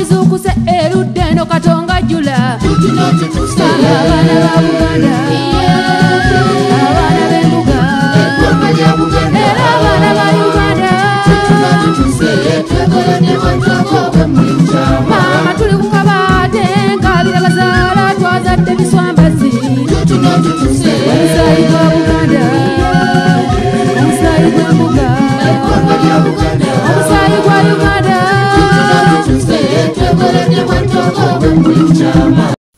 bizukuse erudeno katonga jula abana ba Buganda abana b'embuga era abana ba Uganda mama tuli ku kabade nkabira bazaala twazadde biswambazi omusaayi gwa Buganda omusaayi gw'embuga omusaayi gwa Uganda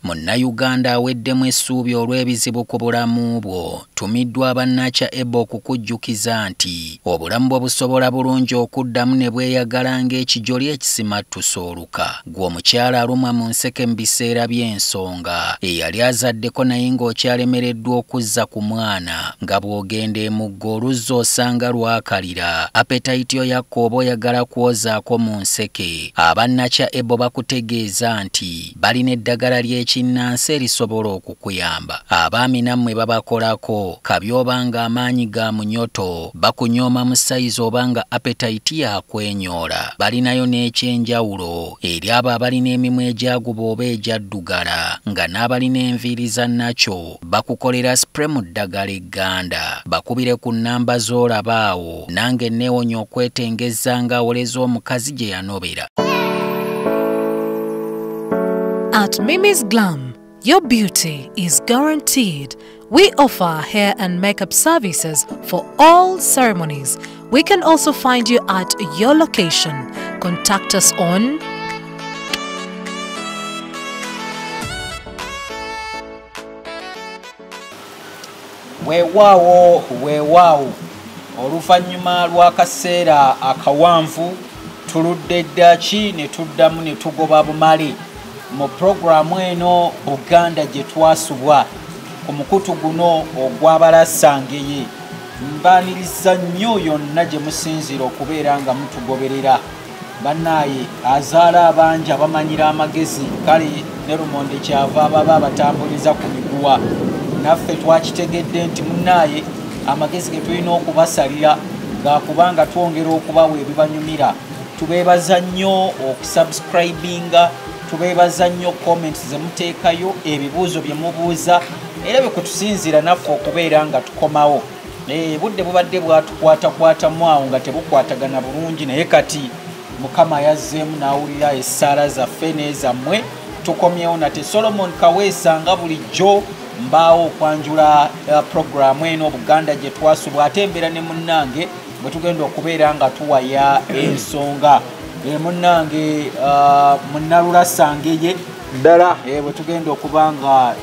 Munnayuganda aweddemu essuubi olw'ebizibu ku bulamu bwo tumiddwa abannacha Ebo okukujjukiza nti obulamu bwo busobola bulungi okuddamu ne bweyagala ng'ekijoli ekisimattusa oluka gwe omukyala alumwa mu nseke mu biseera by'ensonga eyali azaddeko naye ng'okyalemereddwa okuzza ku mwana nga bw'ogenda emugga oluzza osanga lwakalira apetayiti yo yakka oba oyagala kwozaako mu nseke abannacha Ebo bakutegeeza nti balina eddagala ly'ekinnansi erisobola okukuyamba abaami nammwe babakolako kabi obanga amaanyi ga munyoto bakunyooma mu sayizi obanga apetayiti yakwenyoola balinayo n'ekyenjawulo eri abo abalina emimwa egyaguba oba egyaddugala nga n'abalina enviiri za nakyo bakukolera spray mu ddagala egganda bakubire ku nnamba z'olaba awo nange neewonya okwetengeza ng'awoleza omukazi gye yanobera. At Mimi's Glam, your beauty is guaranteed. We offer hair and makeup services for all ceremonies. We can also find you at your location. Contact us on weewaawo oluvannyuma lw'akaseera akawanvu tuludde ddaki ne tuddamu ne tugoba bumale mu programu eno Buganda gye twasubwa ku mukutu guno ogw'abalassangeye mbaaniriza nnyo yonna gye musinzira okubeera nga mutugoberera bannaaye azaala abangi abamanyira amagezi kale ne Lumonde kyava baba batambuliza ku miguwa naffe twakitegedde nti munnaaye amagezi ge tulina okubasalira gaakubanga twongera okubawa ebibanyumira tubeebaza nnyo okusubscribinga tubeebaza nnyo comments ze muteekayo ebibuuzo bye mubuuza era bwe kutusinzira naffe okubeera nga tukomawo budde bubadde bwatukwatakwatamu awo nga tebukwatagana bulungi naye kati Mukama yazzeemu n'awulira essaala zaffe n'ezammwe tukomyewo nate Solomon Kaweesa nga bulijjo mbaawo okwanjula programu eno Buganda gye twasubwa ate embeera ne munnange bwe tugenda okubeera nga tuwaya ensonga munnange munnalulassangeye ddala bwe tugenda okuba nga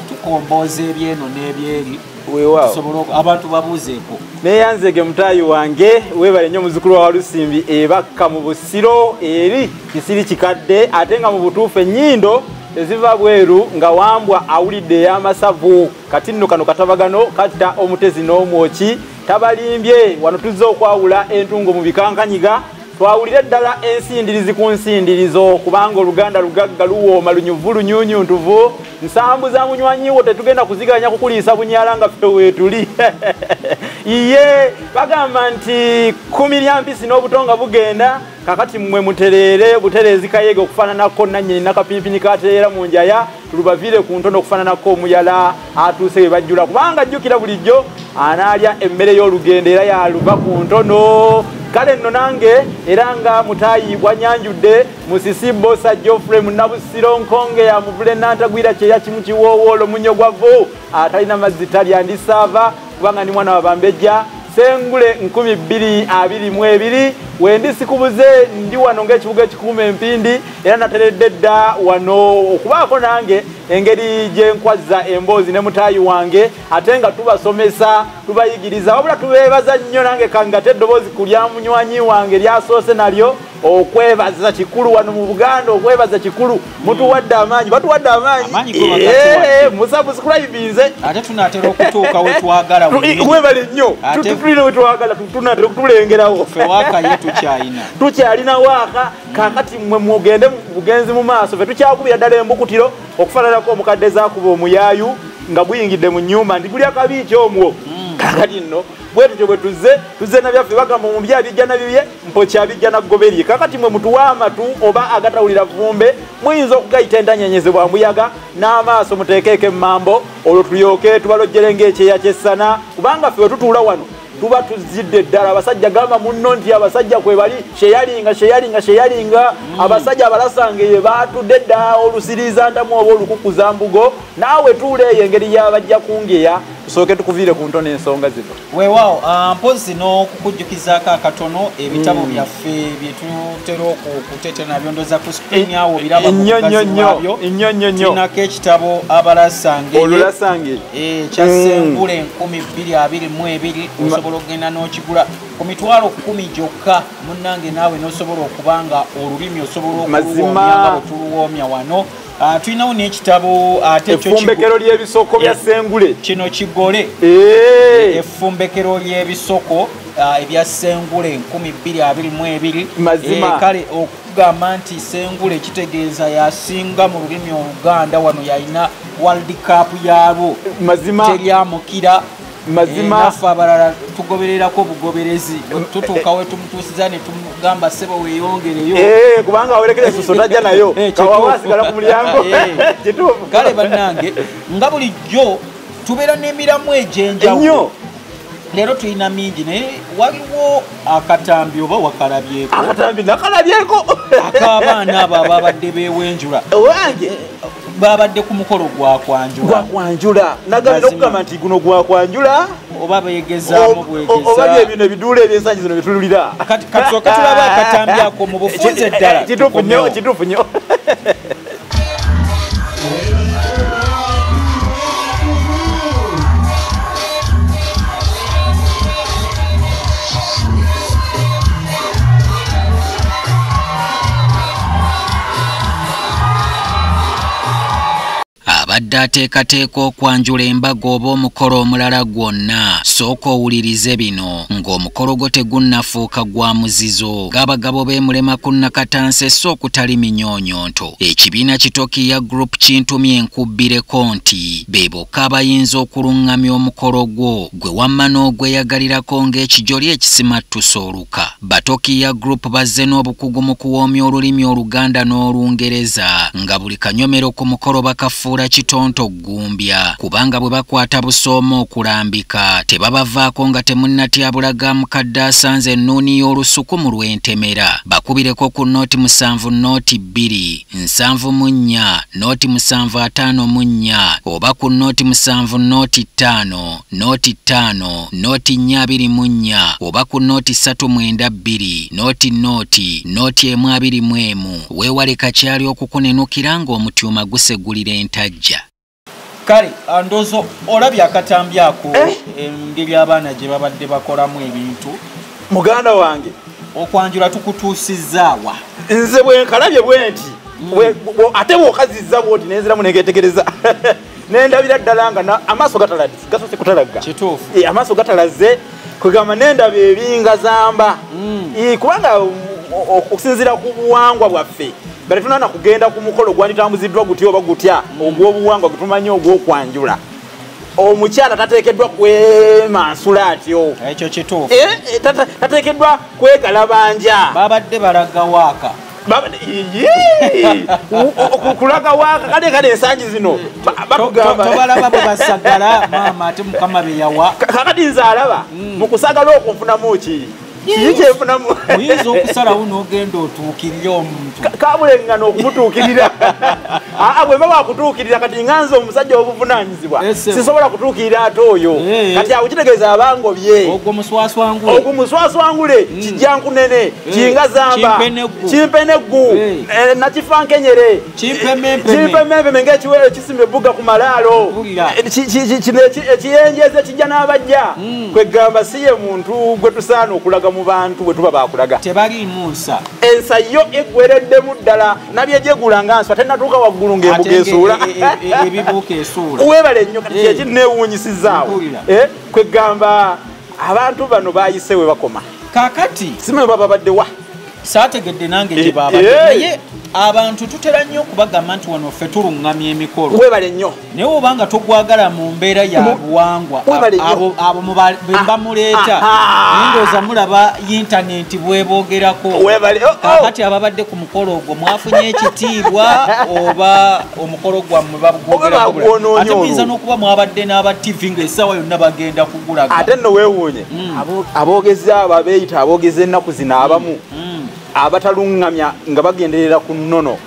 tukombooza ebyeno n'ebyeri weewaawo abantu babuuzeeko neeyanzege mutaayi wange weebale nnyo muzukulu wa Lusimbi ebakka mu busiro eri kisiri kikadde ate nga mu butuufu ennyindo eziva bweru nga Wambwa awulidde ey'amasavu kati nno kano katabagano katta omutezi n'omwoki tabalimbye wano tuzze okwawula entungo mu bikankanyiga twawulire ddala ensindirizi ku nsindirizo kubanga Oluganda lugagga luwooma lunyuvu lunyuunyuntuvu nsambu za munywanyiwo tetugenda kuziganya kukuliisa bunyala nga ffe weetuli iye bagamba nti kumi lya mpisi n'obutonga bugenda kakati mmwe mutereere butereezi kayege okufaananako nannyini nakapimpini kateera mu njaya tulubaviire ku ntono okufaananako omuyala atuuse we bajjula kubanga jjukira bulijjo anaalya emmere y'olugendo era yaluva ku ntono kale nno nange era nga mutaayi bwanyanjudde musisibo Sajjofre munnabusiro nkonge ya muvule nantagwira kyeya kimu kiwoowoolo munyo gwavu atalina mazzi talyandisaava kubanga ni mwana wa Bambejja sengule 2022 wendi sikubuze ndi wano ng'ekibuga ekikuuma empindi era nateredde dda wano okubaako nange engeri gye nkwazza emboozi ne mutaayi wange ate nga tubasomesa tubayigiriza wabula tubeebaza nnyo nange kangate eddoboozi ku lya munywanyi wange lyasoose nalyo okwebaza kikulu wano mu Buganda okwebaza kikulu mutuwadde amaanyi batuwadde amaanyi musubscribinze ate tunaatera okutuuka we twagala webale nnyo tulina we twagala tunaatera okutulengerawo ffe waaka ye tukyalina waaka kakati mmwe mugende bugenzi mu maaso ffe tukyakubira ddala embukutiro okufaananako omukadde zaakuba omuyaayu nga guyingidde mu nnyumba ndi guli akabiiki omwo kakati nno bwetutyo bwe tuze na byaffe bagamba mu byabijjana bibye mpokyabijjana goberye kakati mwe mutuwa amatu oba agatawulira vumbe muyinza okugayita endanyenyezebwa muyaga n'amaaso muteekeeko emmambo olwo tulyoke tubalojjere ng'ekyeya kyessana kubanga ffe we tutuula wano tuba tuzidde ddala abasajja gamba munno nti abasajja kwe bali sheyalinga abasajja abalasanga ye baatudde dda olusiriza ntamu oba olukukuza mbugo naawe tuuleeyo engeri y'abajja kungeya tusooke tukuviire ku ntono ensonga zino weewaawo mpozi n'okukujjukizaako akatono ebitabo byaffe bye tutera okuteetera nabyo ndoza ku screen awo biraba mugazibwabyo tulinako ekitabo abalasange kya Ssengule 2022 osobola okugenda n'okigula ku mitwalo 10 gyokka munnange naawe n'osobola okubanga olulimi osobola okuluwoomya nga bwe tuluwoomya wano tulinawo n'ekitabo ate effumbekero ly'ebisoko bya Ssengule kino kigole effumbekero ly'ebisoko ebya Ssengule 2022 kale okugamba nti Ssengule kitegeeza yasinga mu lulimi Oluganda wano yalina World Cup yabo teryamukira naffe abalala tugobererako bugoberezi tutuuka we tumutuusiza ne tumugamba ssebo weeyongereyo kubanga awolekera ensuso tajja nayo kawawasigala ku mulyango kale bannange nga bulijjo tubeera n'emiramu egy'enjawulo leero tulina mingi naye waliwo akatambi oba wakalabyeko akatambi nakalabyeko ak'abaana abo ababadde beewenjula owange babadde ku mukolo gwakwanjula nagambye okugamba nti guno gwakwanjula oba beegezaamu bwegeza oba byebino ebiduula ebyensangi zino byetululira kati sooka tulaba akatambi ako mu bufunze ddala kituufu nnyo abadde ateekateeka okwanjula embaga oba omukolo omulala gwonna sooka owulirize bino ng'omukolo gwo tegunnafuuka gwa muzizo g'abagabo b'emulema ku Nakatanse so okutali minyonyonto ekibiina Kitokiya Group kintumye enkubbireko nti be bokka abayinza okuluŋŋamya omukolo gwo gwe wamma n'ogweyagalirako ng'ekijoli ekisimattusa oluka Batokiya Group bazze n'obukugu mu kuwoomya olulimi Oluganda n'Olungereza nga buli kanyomero ku mukolo bakafuula kitonto gumbya kubanga bwe bakwata busoomo okulambika tebabavaako nga temunnatyabulaga mukadde asanze ennuuni y'olusuku mu lw'entemera bakubireko ku nooti 7 nooti 2 7 nooti 754 oba ku nooti 7 nooti 5 nooti 5 nooti 424 oba ku nooti 392 nooti nooti 121 weewale kakyali okukunenukira ng'omutyuma gusegulira entajja kale ndozo olabye akatambi ako engeri abaana gye babadde bakolamu ebintu muganda wange okwanjula tukutuusizaawa nze bwe nkalabye bwe nti ate bw'okazizza bwoti nenziramu negetegereza nendabira ddala nga amaaso gasoose kutalagga kituufu amaaso gatalaze kwegamba nendaba ebinga zamba kubanga okusinziira ku buwangwa bwaffe bali tunana kugenda ku mukolo gwanditambuziddwa gutya oba gutya ogw'obuwangwa gutumanyi ogw'okwanjula omukyala tateekeddwa kwemansula atyo ekyo kituufu tateekeddwa kwegalabanja babadde balaga waaka kulaga waaka kale ensangi zino batugamba tobalaba bwe basagala maama ate mukama be yawa kakati nze alaba mu kusagala okwo nfunamu ki kiki kyenfunamu oyinza okusalawo n'ogenda otuukirire omuntu kabulengana okumutuukirira bwe mba wakutuukirira kati nganze omusajja w'obuvunaanyizibwa sisobola kutuukirira ate oyo kati awo kitegeeza abangobye ogwo muswaswangule kijjankunene kingazamba kimpeneggu nakifankenyere kimpemempeme ng'ekiwero ekisimba ebbuga ku malaalo ekiyenjeze kijja n'abajja kwegamba si ye muntu gwe tusaana okulaga mu bantu bwe tuba bakulaga tebaliimu nsa ensa yo eggwereddemu ddala nabyegyegula nga nswa tenatuuka waggulu ng'embuga esuula ebibuuka esuula weebale nnyo kati kyekiri neewuunyisizaawo kwegamba abantu bano baayise we bakoma kakati simanyi baba badde wa saategedde nange gye baabadde naye abantu tutera nnyo okubagamba nti wano ffe tuluŋŋamya emikolo webale nnyo naye oba nga togwagala mu mbeera ya buwangwa abo be bamuleeta naye ndowooza mulaba intaneti bweboogerako kakati ababadde ku mukolo ogwo mwafunye ekitiibwa oba omukolo gwammwe babugwogerako ate muyinza n'okuba mwabadde n'aba tv ng'essaawa yonna bagenda kugulaga ate nno weewuunye aboogezi abo abeeyita aboogezi ennaku zino abamu abataluŋŋamya nga bagenderera ku nnono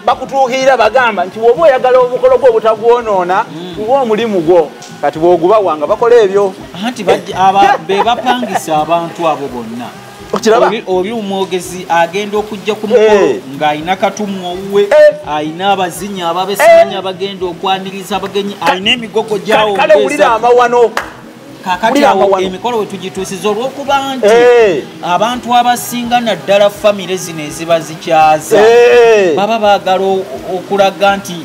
bakutuukirira bagamba nti bw'oba oyagala omukolo gwo obutagwonoona tuwa omulimu gwo kati bw'ogubawanga bakola ebyo anti be bapangisa abantu abo bonna oli omwogezi agenda okujja ku mukolo ng'alina katumwa owuwe alina abazinyi ababesimanya abagenda okwaniriza abagenyi alina emigogo gyawongeza kale wulira amawano kakati awo emikolo we tugituusiza olw'okuba nti abantu abasinga naddala famire zino eziba zikyaza baba baagala okulaga nti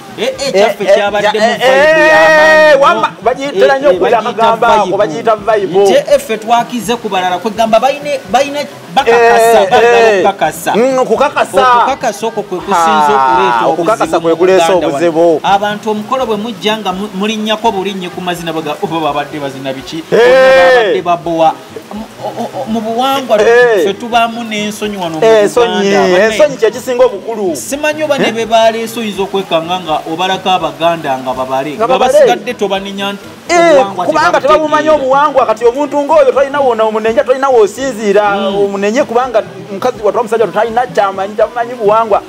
ekyaffe kyabadde mu bagiyitira nnyo okulira amagambo ako bagiyita vibe nti effe twakize ku balala kwegamba balina bakakasa bakakasa okukakasa okwo kwe kusinza okukakasa kwe kuleesa obuzibu abantu omukolo bwe mujja nga mulinnyako bulinnyi ku mazina oba babadde bazina biki babadde babowa mu buwangwa ffe tubaamu n'ensonyi wano ensonyi kyekisinga obukulu simanyi oba ne be baleesa oyinza okwekanga nga obalako abaganda nga babale nga basigadde tobaninya kubanga tebabumanyi obuwangwa kati omuntu ng'oyo tolina wona omunenya tolina woosinziira omunenye kubanga mukazi watwa musajja talina kyamanyi tamanyi buwangwa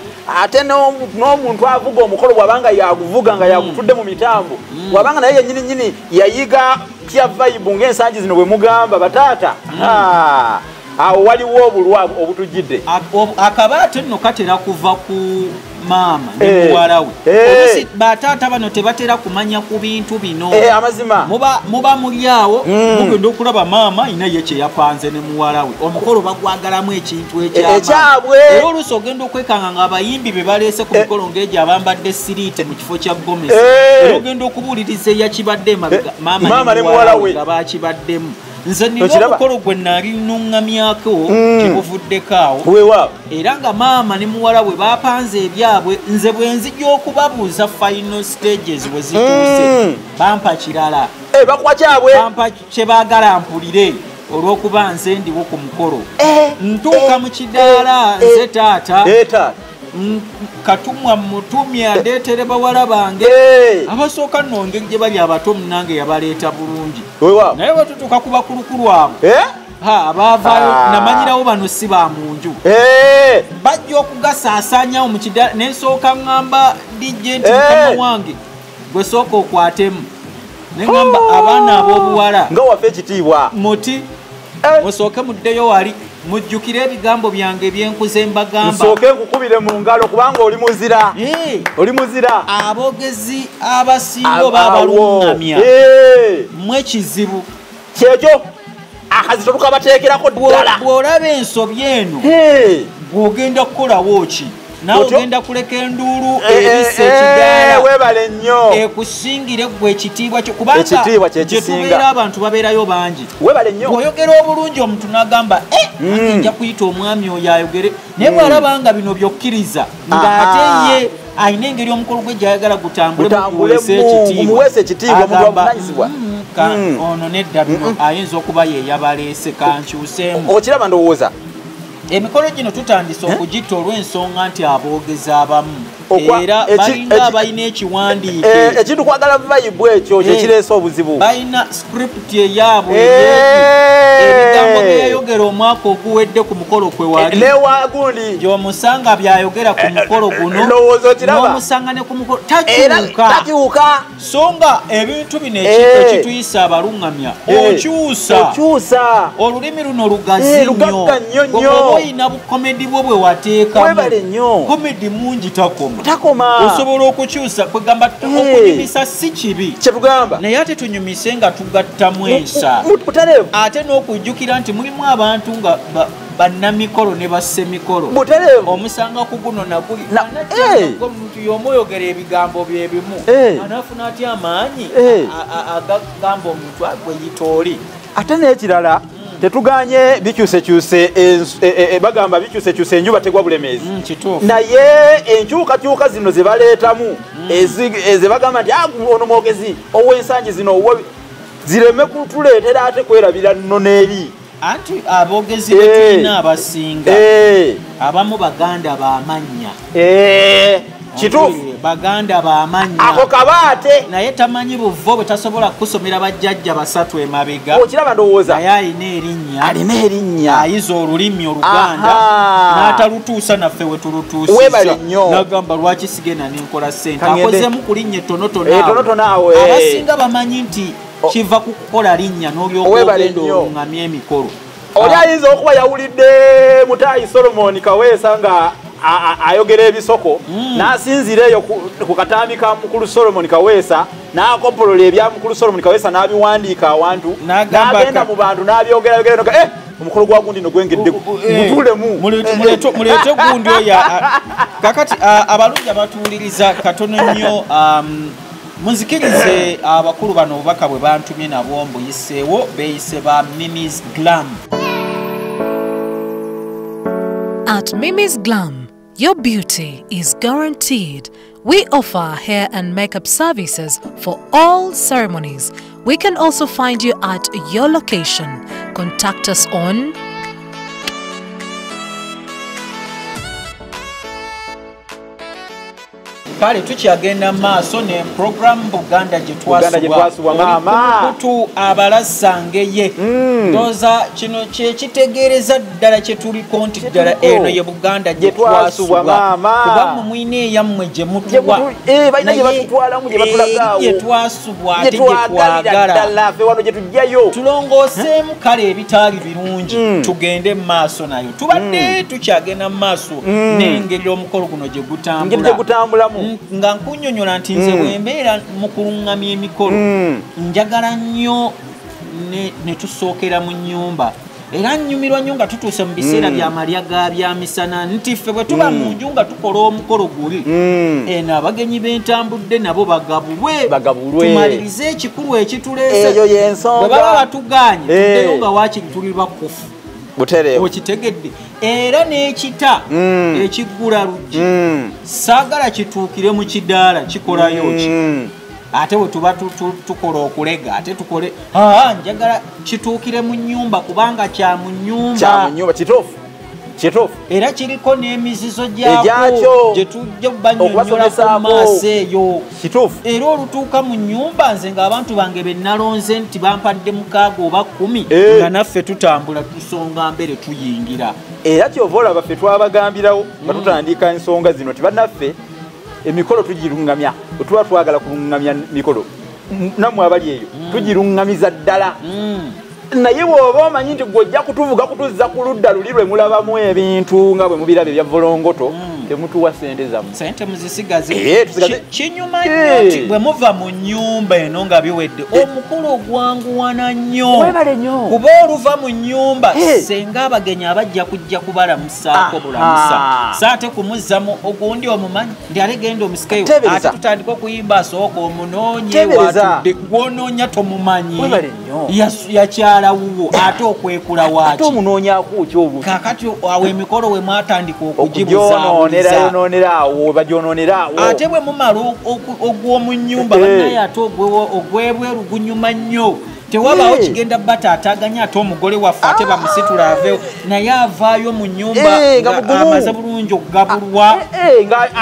ate n'omuntu avuga omukolo bwabanga yaguvuga nga yagutudde mu mitambo bwabanga naye yennyini nnyini yayiga pya vibe ng'ensangi zino bwe mugamba bataata awo waliwo obulwa obutujjidde akabaate nno katera kuva ku maama ne muwala we bataata bano tebatera kumanya ku bintu bino amazima muba muli awo mugenda okulaba maama ina ye kye yapanze ne muwala we omukolo bagwagalamu ekintu ekyabwe era oluusi ogenda okwekanga nga abayimbi be baleese ku mikolo ng'egyo abambadde siriite mu kifo kya gomesi era ogenda okubuuliriza eyakibadde emabega maama ne muwala we nga bakibaddemu nze nina omukolo gwe naali nnuŋŋamyako kyebuvuddeko awo era nga maama ne muwala we bapanze ebyabwe nze bwe nzija okubabuuza final stages bwe zituuse bampa kirala bakuwa kyabwe bampa kye baagala mpulire olw'okuba nze ndiwo ku mukolo ntuuka mu kidaala nze taata katumwa mutumye adeetere bawala bange abasooka nno ngeri gye bali abato munange yabaleeta bulungi naye bwe tutuuka ku bakulukulu abo abaavaayo namanyirawo bano si ba mu nju bajja okugasaasaanyawo mu kidaala nensooka ŋŋamba dijje nti mukama wange gwe sooka okwatemu ne ŋŋamba abaana ab'obuwala nga waffe ekitiibwa muti musooke muddeyo wali mujjukire ebigambo byange byenkuze mbagamba nsooke nkukubire mu ngalo kubanga oli muzira oli muzira aboogezi abasinga oba abaluŋŋamya mu ekizibu kyekyo akazito tukabateekerako ddala bw'olaba ensobi eno bw'ogenda kukolawo ki nawe ogenda kuleka enduulu ebisa ekidaala webale nnyo ekusingire gwe ekitiibwa kyo kubanga gye tubeera abantu babeerayo bangi webale nnyo bw'oyogera obulungi omuntu n'agamba nja kuyita omwami oyo ayogere naye bw'alaba nga bino by'okkiriza ng'ate ye alina engeri omukolo gwe gy'ayagala gutambulumuweesa ekitiibwa omuntu wabuvunanyizibwa ono nedda bino ayinza okuba ye yabaleese kankyuseemu okiraba ndowooza emikolo gino tutandise okugitta olw'ensonga nti aboogezi abamu era balinga abalina ekiwandiike ekintu kwagala vibe ekyo kyekireesa obuzibu balina script eyaabwe ebigambo byeyayogera omwaka oguwedde ku mukolo kwe wali newagundi gy'omusanga byayogera ku mukolo guno n'omusanga ne ku mukolo takyuka so nga ebintu bino ekituyisa abaluŋŋamya okyusa olulimi luno lugazi nnyo oyina bukomedi bwo bwe wateekamu komedi mungi takoma osobola okukyusa kwegamba okunyumisa si kibi kyetugamba naye ate tunyumise nga tugattamu ensa ate n'okujjukira nti mulimu abantu nga bannamikolo ne bassemikolo omusanga ku guno naguli omuntu y'omu oyogera ebigambo bye bimu anaafuna atya amaanyi agagamba omuntu agweyita oli ate n'ekirala tetuganye bikyusekyuse bagamba bikyusekyuse enjuba tegwa bulemezi naye enkyukakyuka zino ze baleetamu ze bagamba nti ono mwogezi ow'ensangi zino zireme kutuleetera ate kwerabira nno n'eri anti aboogezi betulina abasinga abamu baganda b'amannya kituufu baganda b'amannya ako kabaate naye tamanyi buvo bwe tasobola kusomera bajjajja basatu emabega okiraba ndowooza naye alina erinnya ayiza olulimi oluganda n'atalutuusa naffe we tulutuusisa n'agamba lwaki sigenda nenkola ssente akozemu ku linnya ettonotono awo abasinga bamanyi nti kiva ku kukola linnya n'olyokoogenda oluŋŋamya emikolo oli ayinza okuba yawulidde Mutaayi Solomon Kaweesa nga ayogera ebisoko n'asinzira eyo ku katambi ka mukulu Solomon Kaweesa n'akoppolola ebya mukulu Solomon Kaweesa n'abiwandiika awantu n'agenda mu bantu n'abyogera omukolo gwa gundi no gwengedde mutulemu muleete gundi oyo kakati abalungi abatuwuliriza katono nnyo munzikirize abakulu bano obubaka bwe bantumye nabwo mbuyiseewo beeyise ba Mimi's Glam. At Mimi's Glam, your beauty is guaranteed. We offer hair and makeup services for all ceremonies. We can also find you at your location. Contact us on kale tukyagenda maaso ne program Buganda gye twasubwa kutu abalasangeye ndooza kino kyekitegeereza ddala kye tuliko nti ddala eno ye Buganda gye twasubwa kuba mu mwine eyammwe gye mutuwa gye twasubwa ate gye twagala tulongooseemu kale ebitaali birungi tugende mu maaso nayo tubadde tukyagenda mu maaso n'engeri omukolo guno gye gutambulamu nga nkunyonyola nti nze bwembeera mu kuluŋŋamya emikolo njagala nnyo ne tusookera mu nnyumba era nnyumirwa nnyo nga tutuuse mu biseera byamalya ga byamisana nti ffe bwe tuba mu nju nga tukola omukolo guli eno abagenyi b'entambudde nabo bagabulwe tumalirize ekikulu ekituleese bwe baba batuganye tuddeyo nga waakiri tuli bakufu okitegedde era n'ekita ekiggula luggi saagala kituukire mu kidaala kikolayo ki ate bwe tuba tukola okulega ate tukole njagala kituukire mu nnyumba kubanga kya mu nnyumba kituufu era kiriko n'emizizo gyakyo gye tujja banyonyolako mu maaso eyo era olutuuka mu nnyumba nze ng'abantu bange be nalonze nti bampadde 6 oba 10 nga naffe tutambula tusonga mbere tuyingira era kyova olaba ffe twabagambirawo nga tutandika ensonga zino ti bannaffe emikolo tugiruŋŋamya bwe tuba twagala kuluŋŋamya mikolo nammwe abali eyo tugiruŋŋamiza ddala naye bw'oba omanyi nti gw'ojja kutuvuga kutuzza ku ludda luli lwe mulabamu ebintu nga bwe mubiraba ebya volongoto temutuwa sente zammwe sente muzisigaze kinyuma nnyo nti bwe muva mu nnyumba eno nga biwedde omukulu ogwanguwana nnyo kuba oluva mu nnyumba senga abagenyi abajja kujja kubalamusaako bulamusa saate kumuzzamu ogundi omumanyi ndi alegenda omusikeyo ate tutandika okuyimba asooka omunoonye watudde gw'onoonya tomumanyi yakyala wuwo ate okwekula waaki ate omunoonyaako ki obwo kakati awo emikolo we mwatandika okugibuzaabuzanonera awo bagyonoonera awo ate bwe mumala ogw'omu nnyumba bannaye ate ogwebweru gunyuma nnyo tewabaawo kigenda bataataganya ate omugole waffe ate bamusitula aveewo naye avaayo mu nnyumba amaze bulungi okugabulwa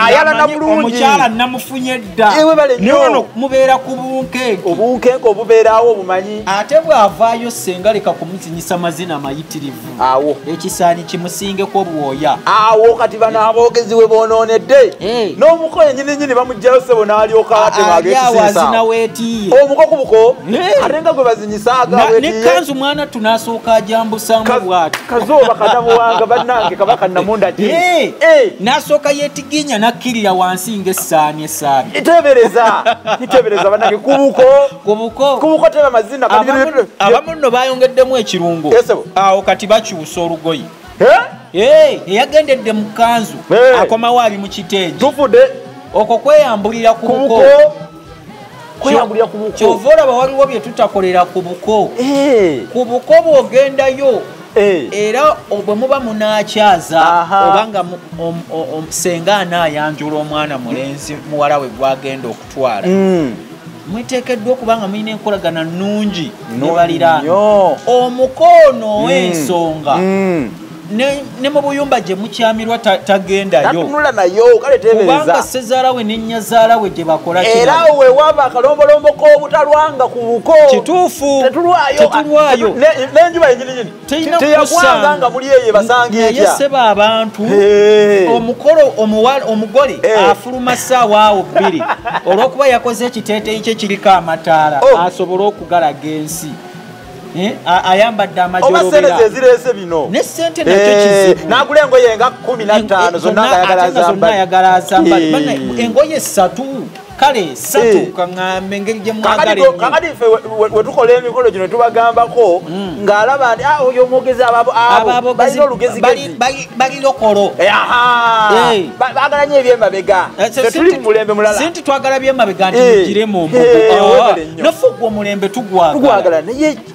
ayalana bulungi omukyala namufunye dda nono mubeera ku obunkenke obubeeraawo obumanyi ate bw'avaayo senga leka kumuzinyisa mazina mayitirivu awo ekisaani kimusingeko bwoya awo kati bano aboogezi we boonoonedde n'omuko yennyininyini bamugjayo sebo n'alyoka atemaagekisiisa omuko ku buko ate nga gwe nekanzu mwana tunasooka ajambusamu bwati kazooba kanabuwanga bannange kabaka namonda ti nasooka yetiginya nakkirira wansi ng'essaani itebereza bannange kubuko teba mazina abamu nno bayongeddemu ekirungo awo kati bakyusa olugoyi eyagendedde mu kanzu akomawo ali mu kitengi tufudde okwo kweyambulira ku buko kweyambulira ku buko kyova olaba waliwo bye tutakolera ku buko ku buko bw'ogendayo era bwe muba munaakyaza obanga senga anaayanjula omwana mulenzi muwala we gwagenda okutwala mwiteekeddwa okubanga mulina enkolagana nnungi ne baliraana omukoono ow'ensonga ne mu buyumba gye mukyamirwa tagendayo kubanga sezaala we n'ennyazaala we gye bakola era we waba akalombolombo k'obutalwanga ku buko kituufu tetulwayo n'enjuba yennyininyini teyakwanga nga muli eyo basanga etya naye seba abantu omukolo omugole afuluma ssaawa awo bbiri olw'okuba yakoze ekiteeteeyi kye kiriko amataala asobole okugalaga ensi ayambadde amajolobera ezirese bino ne sente nakyo kizibu n'agula engoye nga 15 zonna ayagala azambale engoye 3 kale 3 kaŋŋambe engeri gye mwagala ennyo kakati ffe we tukola emikolo gino tubagambako ng'alaba nti oyo omwogezi abo balina olugezigezi bali lokolo baagala nnyo ebyemabega tuli mu mulembe mulala sinti twagala byemabega nti mugire mu mbugo naffe gwe omulembe tugwagala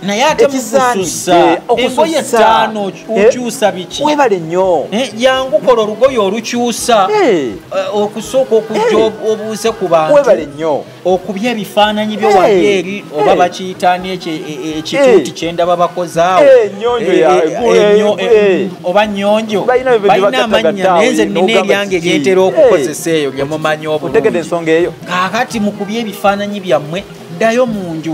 naye ate mukususa engoye 5 okyusa biki webale nnyo jangu kola olugoye olukyusa okusooka okujja obuuse ku bantu webale nnyo okubya ebifaananyi byo wali eri oba bakiyitaani ekituuti kyendaba bakozaawo oba nnyonjo balina amannya naye nze nina eryange eryentera okukozesa eyo lye mumanyi obulungi kaakati mukubya ebifaananyi byammwe ddayo mu nju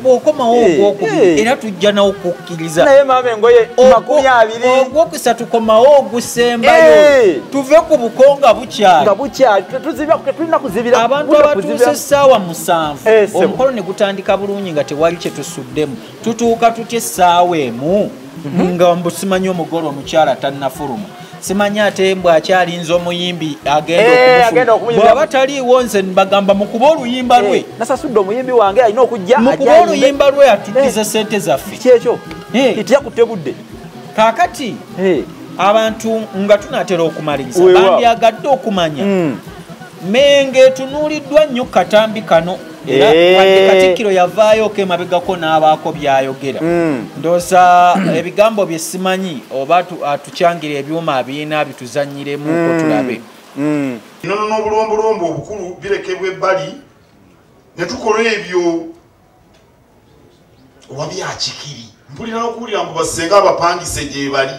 bw'okomawo ogwokubiri era tujja nawo okukkiriza naye maama engoye 20 ogwokusa tukomawo ogusembayo tuve ku buko nga bukyali tulina kuzibira abantu abatuuse essaawa 7 omukolo ne gutandika bulungi nga tewali kye tusuddemu tutuuka tutya essaawa emu nga mbusimanyi omugole omukyala tannafuluma simanyi ate bw'akyalinza omuyimbi agenda okubw'aba taliiwo nze mbagamba mukuba oluyimba lwe nasasudde omuyimbi wange alina okujja mukuba oluyimba lwe atuddiza sente zaffe kyekyo kityakutte budde kaakati abantu nga tunaatera okumaliriza bandyagadde okumanya Menge etunuuliddwa nnyo katambi kano era wadde Katikkiro yavaayoko emabegako n'abaako byayogera ndooza ebigambo bye simanyi oba atukyangira ebyuma abiina bituzannyiremu tulabe nono n'obulombolombo obukulu birekebwa ebbali ne tukola ebyo oba byakikiri mpulira n'okuwulira mbu basenga abapangise gye bali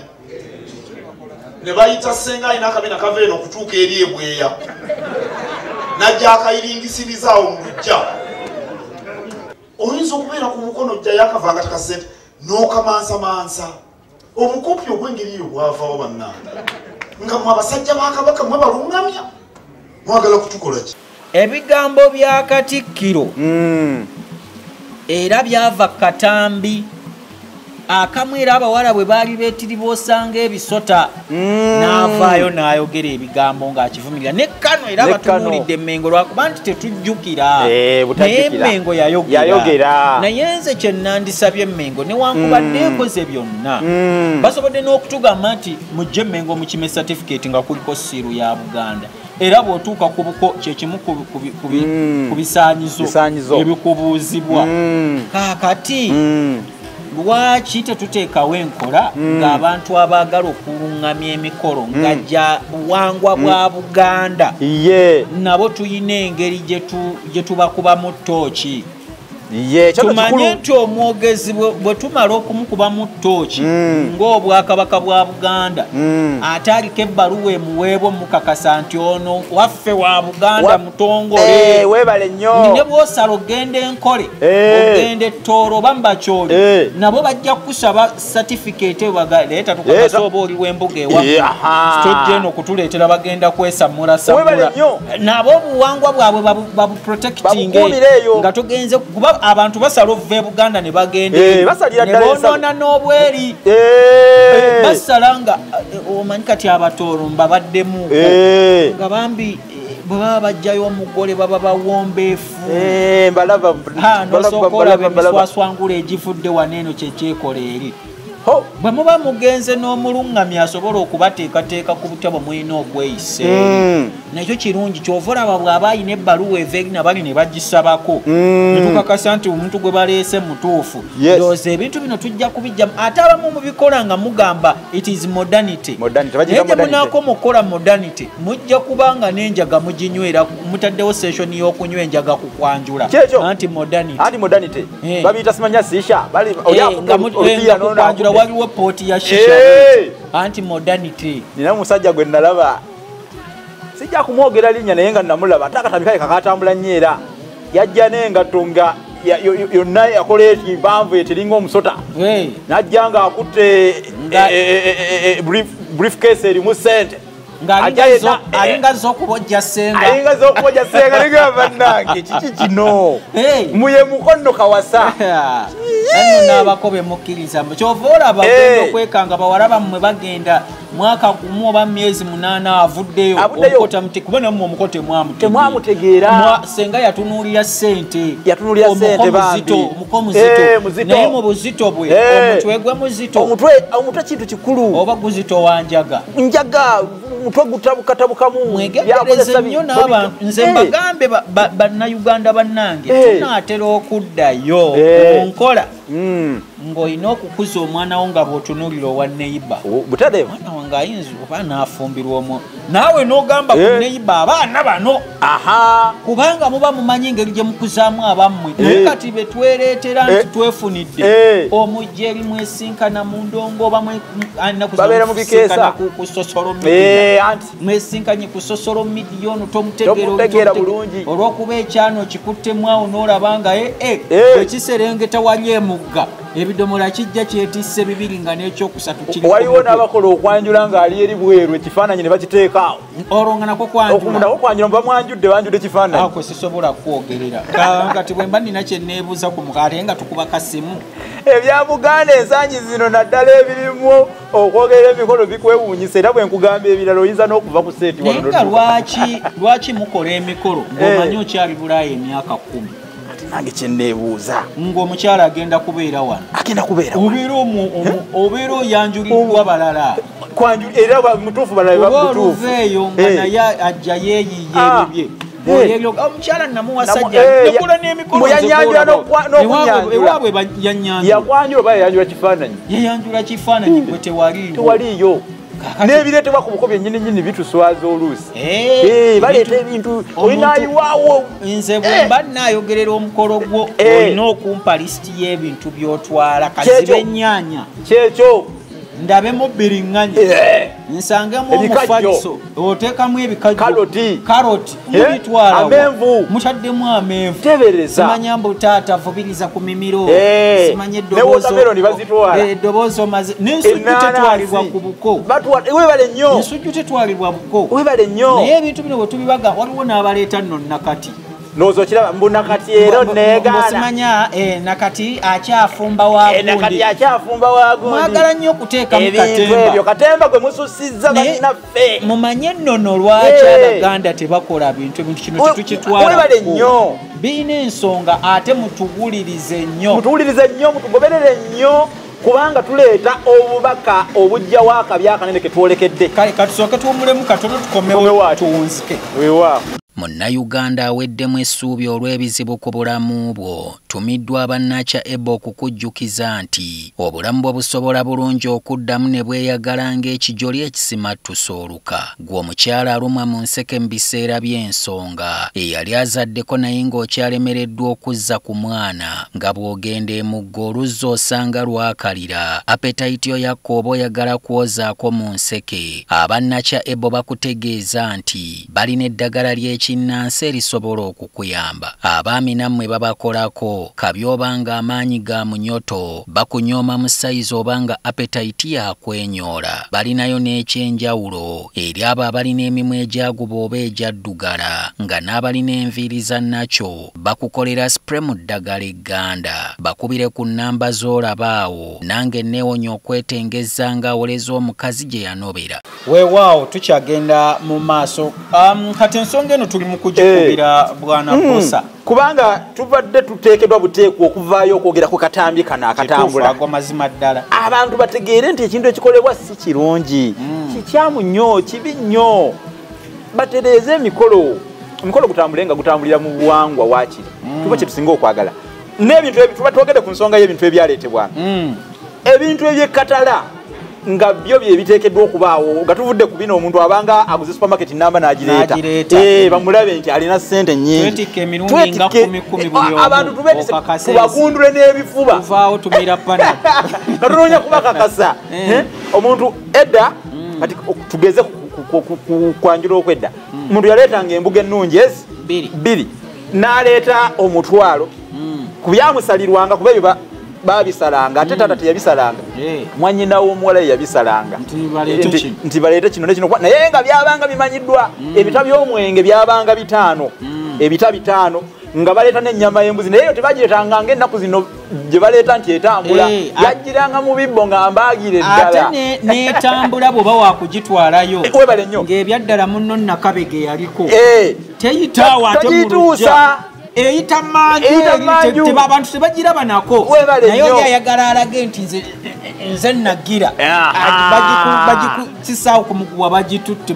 ne bayita senga alina akabina kava eno okutuuka eri ebweya najja akayiringisiriza awo mu lujja oyinza okubeera ku mukono jjayo akavanga takasente n'okamansamansa obukopi obw'engeri eyo bwavawo bannange nga mwe abasajja ba Kabaka mwe baluŋŋamya mwagala kutukola ki ebigambo bya Katikkiro era byava katambi akamu era abawala bwe baali beetiriba osanga ebisota n'avaayo n'ayogera ebigambo ng'akivumirira ne Kano era batunuulidde Mmengo lwakuba nti tetujjukira naye Mmengo yayogera naye nze kye nandisabye Mmengo newankubadde ekoze byonna basobodde n'okutugamba nti mujje Mmengo mukime certificate nga kuliko siiru ya Buganda era bw'otuuka ku buko kyekimu ku bisaanyizo ebikubuuzibwa kaakati lwaki tetuteekawo enkola ng'abantu abaagala okuluŋŋamya emikolo nga gya buwangwa bwa Buganda nabo tuyina engeri gye tubakubamu ttooki tumanye nti omwogezi bwe tumala okumukuba mu ttooki ng'Obwakabaka bwa Buganda ate aliko ebbaluwa emuweebwa omukakasa nti ono waffe wa Buganda mutongole weebale nnyo ne bw'osala ogenda enkole ogenda ettoolo oba mbakyoli nabo bajja kukusaba certificate leeta tukakasa oba oli w'embuga ewaffe tojja eno okutuleetera bagenda kwesamulasamula nabo obuwangwa bwabwe babuprotecting nga togenze kuba abantu basala ova e Buganda ne bagenda ne bonoona n'obweri basala nga omanyi kati abatoolo mbabaddemu nga bambi bwe baba bajjayo omugole baba bawombeefu nosooka olaba emiswaswangula egifudde wano eno kyekyekola eri bwe muba mugenze n'omulungamyi asobola okubateekateeka ku butabo mulina okweyisa nakyo kirungi kyova olaba bw'aba ayina ebbaluwa eva eri nabali ne bagisabako ne tukakasa nti omuntu gwe baleese mutuufu ndowooza ebintu bino tujja kubijjamu ate abamu mubikola nga mugamba it is modernity naye gye munaako mukola modernity mujja kubanga n'enjaga muginywera mutaddewo session y'okunywa enjaga ku kwanjula anti modernity babiyita simanya sisha kwanjula waliwo pooti ya shisha anti modernity nina musajja gwe nalaba sijja kumwogera linnya naye nga namulaba ate akatambi kale kakatambula nnyo era yajja n'engatto nga yonna yakola eti mpanvu eteringa omusota najja nga akutte briefcase erimu ssente alinga z'okubojja senga ligamba nange kiki kino muye mukono kawasa ano n'abakobe mukkiriza kyova olaba genda okwekanga bawala bammwe bagenda mwaka gumu oba myezi 8 avuddeyo kuba nammwe omuko temwamutegeera senga yatunuulira ssente omuko muzito naye mu buzito bwe omutwe gwe muzito omutwe kintu kikulu oba guzito wanjaga omutwe gutabukatabukamu mwegendereze nnyo n'abantu nze mbagambe bannayuganda bannange tunaatera okuddayo munkola ng'olina okukuza omwana wo nga bw'otunuulira owa neyiba mwana wange ayinza oba n'afumbirwa omwo naawe n'ogamba ku neyiba abaana bano kubanga muba mumanyi engeri gye mukuzaamu abammwe naye kati be twereetera nti twefunidde omujja eri mwesinkana mu ndongo oba alina kusinkana ku sosolo midiya mwesinkanye ku sosolo midiya ono tomutegeera bulungi olw'okuba ekyano kikuttemu awo n'olaba nga ekiserengeta wali emugga ebidomola kijja kyetisse bibiri nga n'ekyokusatu kiri waliwo n'abakola okwanjula ng'ali eri bweru ekifaananyi ne bakiteekaawo olwo nga nakwo kwanjula muba banjudde ekifaananyi ako sisobola kwogerera kati bwe mba nina kye neebuuza ku mukaate nga tukuba kasimu ebya Buganda ensangi zino naddala ebirimu okwogerera emikolo bikwewuunyisa era bwe nkugamba ebirala oyinza n'okuva ku seeti naye nga lwaki mukola emikolo ng'omanyi okyali Bulaaya emyaka 10 nange kyenneebuuza ng'omukyala agenda kubeera wano obeera oyanjuliddwa balala era mutuufu balala oluveeyo nga naye ajja yeeyiye ebibye omukyala namuwasajja nekula n'emikolo ewaabwe yakwanjula oba yayanjula kifaananyi yeyanjula kifaananyi gwe tewaliyo n'ebireetebwa ku buko byennyininyini bituswaza oluusi baleeta ebintu olinayiwaawo nze bwe mba naayogerera omukolo gwo olina okumpa lisiti y'ebintu by'otwala kaziba ennyaanya kyekyo ndabemu biriŋŋanye nsangemu omufaliso oteekamu ebikajjo karoti mubitwala mutaddemu amenvu simanya mbu taata vubiriza ku mimiro simanya eddoboozi omaze n'ensujju tetwalibwa ku buko ensujju tetwalibwa buko naye ebintu bino bwe tubibaga waliwo n'abaleeta nno nakati nozo kiraba mbunakati ero negana simanya nakati akyafumba wagundi mwagala nnyo okuteeka mu katemba gwe mususizza bannaffe mumanye nnono lwaki Abaganda tebakola bintu kino tetukitwala nnyo birina ensonga ate mutuwulirize nnyo mutugoberere nnyo kubanga tuleeta obubaka obujjawo akabi akanene ketwolekedde kale katusooke tuwumulemu katono tukomewo tuwunzike weewaawo Munnayuganda aweddemu essuubi olw'ebizibu ku bulamu bwo tumiddwa bannakya Ebo okukujjukiza nti obulamu bwo busobola bulungi okuddamu ne bweyagala ng'ekijoli ekisimattusa oluka gwe omukyala alumwa mu nseke mu biseera by'ensonga eyali azaddeko naye ng'okyalemereddwa okuzza ku mwana nga bw'ogenda emugga oluzza osanga lwakalira apetayiti yo yakka oba oyagala kwozaako mu nseke abannakya Ebo bakutegeeza nti balina eddagala ly'ekinnansi erisobola okukuyamba abaami nammwe babakolako kabi obanga amaanyi ga munyoto bakunyooma mu sayizi obanga apetayiti yakwenyoola balinayo n'ekyenjawulo eri abo abalina emimwa egyaguba oba egyaddugala nga n'abalina enviiri za nakyo bakukolera spray mu ddagala egganda bakubire ku nnamba z'olaba awo nange neewonya okwetengeza ng'awoleza omukazi gye yanobera. weewaawo tukyagenda mu maaso kati ensonga eno tuli mu kugikubira bwana Bosa kubanga tubadde tuteekedwa buteekwa okuvaayo okwogera ku katambi kano akatambula ago mazima ddala abantu bategeere nti ekintu ekikolebwa si kirungi kikyamu nnyo kibi nnyo batereeze emikolo gutambulenga gutambulira mu buwangwa waakiri tuba kye tusinga okwagala n'ebintu tuba twogere ku nsonga y'ebintu ebyaleetebwa ebintu ebyekkatala nga byo bye biteekeddwa okubaawo nga tuvudde ku bino omuntu abanga aguze supermarket namba n'agireeta bamulabe nti alina ssente nnyingi abantu tubagundule n'ebifuba nga tunoonya kubakakasa omuntu edda kati tugeze kwanjula okwedda omuntu yaleetanga embuga ennungi ezi bbiri n'aleeta omutwalo ku byamusalirwanga kuba ebyo babisalanga ate taata teyabisalanga mwanyina w'omuwala yabisalanga nti baleete kino nekino naye nga byabanga bimanyiddwa ebita by'omwenge byabanga 5 ebita 5 nga baleeta n'ennyama y'embuzi naye yo tebagireetanga ng'ennaku zino gye baleeta nti etambula yagiranga mu bibbo nga mbaagire ddala ate n'etambula bw'oba wakugitwalayo webale nnyo ng'ebyaddala munno Nakabege yaliko teyitaawo ate tegituusa eyita manju abantu tebagiraba nako naye oli ayagala alage nti nze nagira bagikisaawo kumuguwa bagitutte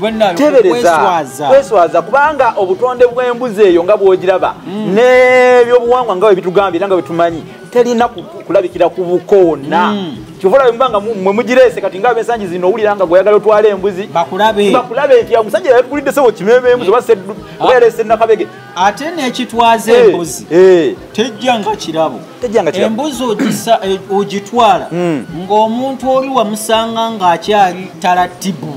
kweswaza kubanga obutonde bw'embuzi eyo nga bw'ogiraba n'ebyobuwangwa nga bwe bitugambira nga bwe tumanyi terina kulabikira ku bukoona kyovula mbanga mwe mugireese kati nga abensangi zino owulira nga gweyagala otwala embuzi bakulabe nti omusajja yakulidde sebo kimeme embuzi oba yaleese Nakabege ate n'ekitwaza embuzi tejja nga kirabo embuzi ogitwala ng'omuntu oli wamusanga ng'akyali tarattibu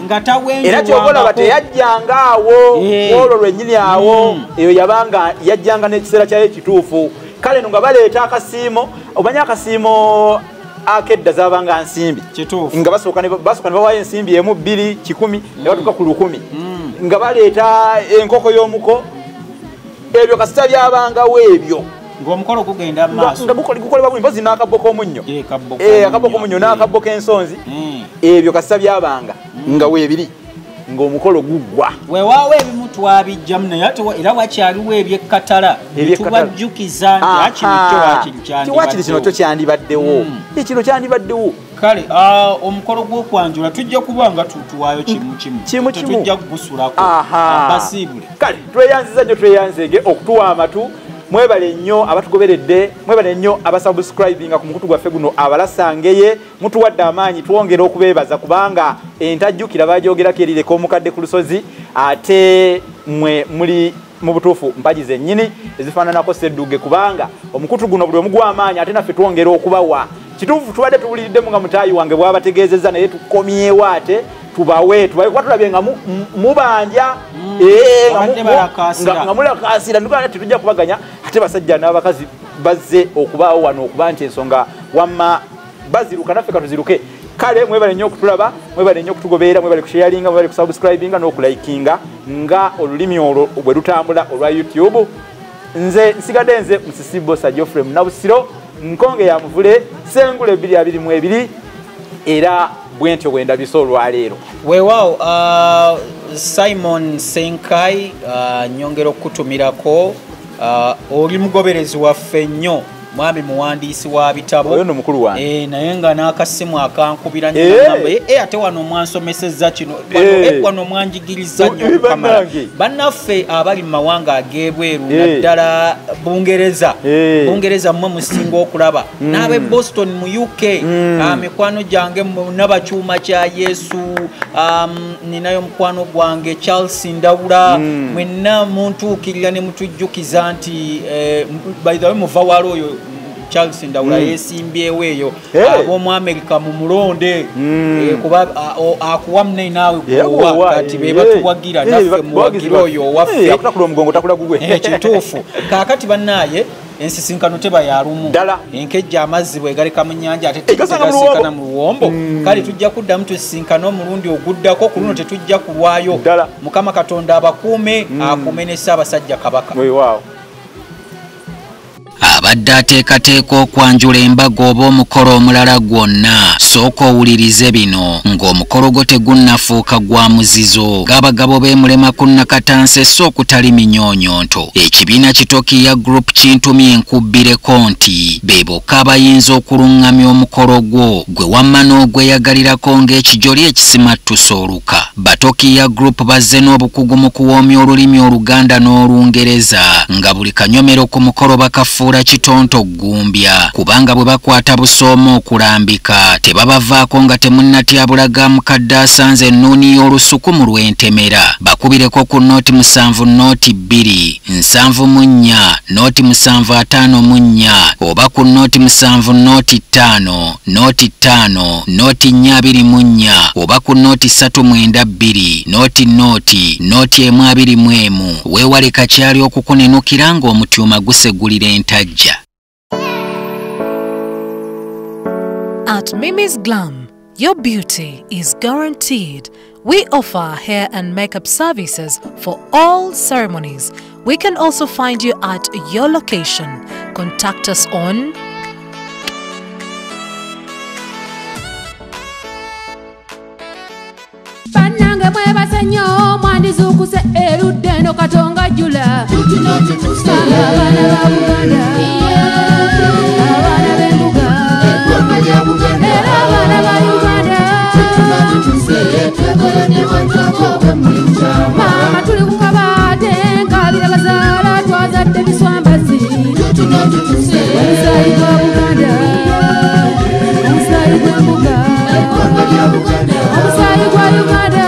nga era kyobolaba teyajjanga awo olwo lwennyini awo eyo yabanga yajjanga n'ekiseera kyayo ekituufu kale no nga baleeta akasiimo omanya akasiimo akedda zabanga nsimbi nga basooka ne bawaayo ensimbi emu 2 10 ne batuuka ku 10 nga baleeta enkoko y'omuko ebyo kasita byabangawo ebyo ng'omukolo gugenda maaso nga gukolebwa buli mpozi n'akabbo k'omunnyo akabbo k'omunnyo n'akabbo k'ensonzi ebyo kasita byabanga nga weebiri ng'omukolo guggwa weewaawo ebimu twabijjamu naye era wakyaliwo ebyekkatala tubajjukiza nti tiwakiri kino kyo kyandibaddewo ekino kyandibaddewo kale omukolo gw'okwanjula tujja kuba nga tutuwaayo kimu tujja kugusulako basiibule kale tweyanziza nnyo tweyanzege okutuwa amatu mwebale nnyo abatugoberedde mwebale nnyo abasubscribinga ku mukutu gwaffe guno abalasangeye mutuwadde amaanyi twongera okubeebaza kubanga entajjukira baajogerako erireka omukadde ku lusozi ate mwe muli mu butuufu mpagi zennyini ezifaananako sedduge kubanga omukutu guno buli omugwa amaanyi ate naffe twongera okubawa kituufu tubadde tuwuliriddemu nga mutaayi wange bw'abategeezezza naye tukomyewo ate tubawe kuba tulabye nga mubanja nga mulakaasira ndikana tetujja kubaganya ate basajja n'abakazi bazze okubaawo wano okuba nti ensonga wamma baziruka naffe katuziruke kale mwebale nnyo okutulaba mwebale nnyo okutugobeera mwebale kusharinga mwebale kusubscribinga n'okulayikinga nga olulimi olwo bwe lutambula olwa YouTube nze nsigadde nze Musisi Bosa Geoffrey Munabusiro nkonge ya muvule sengule 222 era bwentyo bwenda biso olwaleero weewaawo Simon Senkai nyongera okutumirako oli mugoberezi waffe nnyo mwami muwandiisi wa bitabo oyo no mukulu wange naye nga n'akasimu akankubira ate wano mwansomesezza kino wano mwanjigiriza nnyo okukamala bannaffe abali mu mawanga ag'ebweru naddala bungereza mmwe musinga okulaba n'ab'e Boston mu UK mikwano gyange n'abakyuma kya Yesu ninayo mukwano gwange Charles Ndawula mwenna muntuukirira ne mutujjukiza nti by the way muva wali oyo Charles Ndawula yesimbyewo eyo ab'omu America mu mulonde kuba akuwa munne naawe gwowa kati be batuwagira naffe muwagira oyo owaffe akutakula omugongo takula gugwe kituufu kaakati bannaaye ensisinkano teba yalumu enkejja amazzi bwegaleka mu nnyanja ate tegasinkana mu luwombo kale tujja kuddamu tusisinkana omulundi oguddako ku luno tetujja kulwayo Mukama Katonda abakuume akuume ne Ssaabasajja Kabaka. abadde ateekateeka okwanjula embaga oba omukolo omulala gwonna. Sooka owulirize bino ng'omukolo gwo tegunnafuuka gwa muzizo. Ng'abagabo b'emulema ku Nakatanse so okutali minyonyonto. Ekibiina Kitokiya Group kintumye enkubbireko nti be bokka abayinza okuluŋŋamya omukolo gwo gwe wamma n'ogweyagalirako ng'ekijoli ekisimattusa oluka. Batokiya Group bazze n'obukugu mu kuwoomya olulimi Oluganda n'Olungereza nga buli kanyomero ku mukolo bakafuula kitonto ggumbya, kubanga bwe bakwata busooma okulambika tebabavaako nga temunnatyabulaga mukadde asanze ennuuni y'olusuku mu Lwentemera. Bakubireko ku nooti 7 nooti 2 74 nooti 754 oba ku nooti 7 nooti 5 nooti 5 nooti 424 oba ku nooti 392 nooti nooti 121. Weewale kakyali okukunenukira ng'omutyuma gusegulira entajja. At Mimi's Glam, your beauty is guaranteed. We offer hair and makeup services for all ceremonies. We can also find you at your location. Contact us on Banange mwebase nnyo mwandizukuse erudde Katonga jula. Abaana ba Buganda, abaana b'embuga, era abaana ba Uganda. Mama tuli ku kabaate nkabira bazaala twazadde biswambazi. Omusaayi gwa Buganda, omusaayi gw'embuga, omusaayi gwa Uganda.